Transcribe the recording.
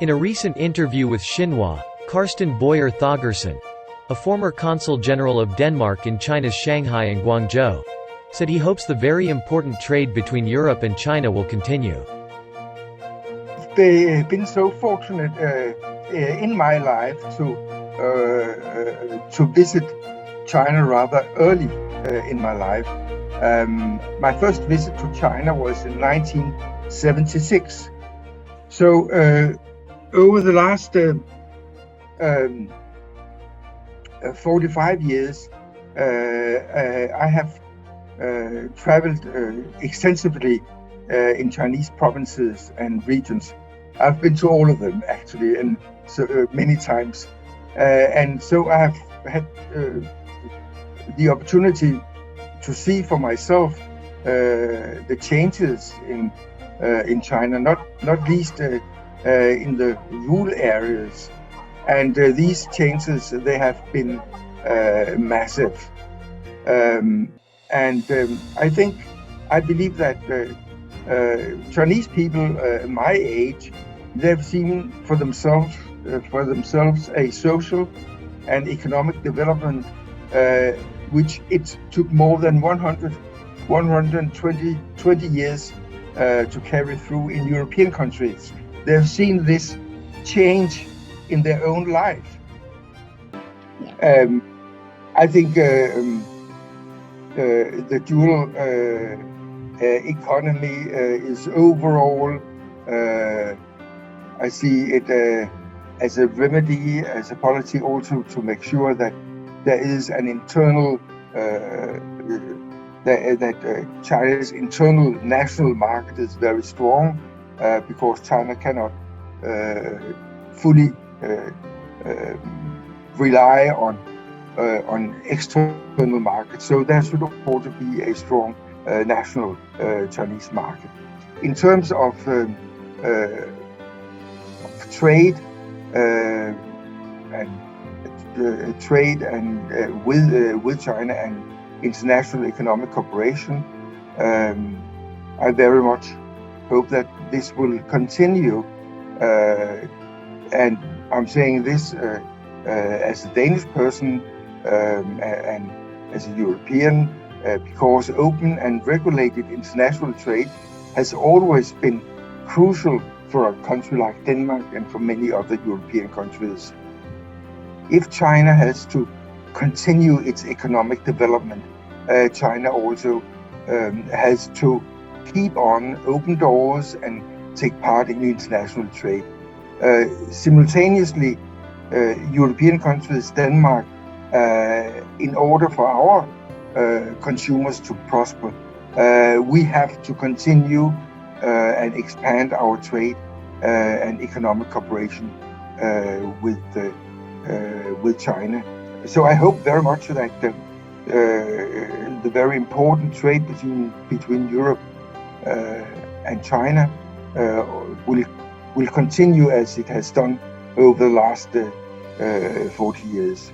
In a recent interview with Xinhua, Karsten Boyer Thøgersen, a former consul general of Denmark in China's Shanghai and Guangzhou, said he hopes the very important trade between Europe and China will continue. They've been so fortunate in my life to visit China rather early in my life. My first visit to China was in 1976. So over the last 45 years, I have traveled extensively in Chinese provinces and regions. I've been to all of them actually, and so many times, and so I have had the opportunity to see for myself the changes in China, not least in the rural areas, and these changes, they have been massive, and I believe that Chinese people my age, they've seen for themselves a social and economic development which it took more than 120 years to carry through in European countries. They've seen this change in their own life. I think the dual economy is overall, I see it as a remedy, as a policy also to make sure that there is an internal, that China's internal national market is very strong, because China cannot fully rely on external markets. So there should also be a strong national Chinese market. In terms of trade with China and international economic cooperation, I very much hope that this will continue, and I'm saying this as a Danish person and as a European, because open and regulated international trade has always been crucial for a country like Denmark and for many other European countries. If China has to continue its economic development, China also has to keep on open doors and take part in international trade. Simultaneously, European countries, Denmark, in order for our consumers to prosper, we have to continue and expand our trade and economic cooperation with China. So I hope very much that the very important trade between Europe and China will continue as it has done over the last 40 years.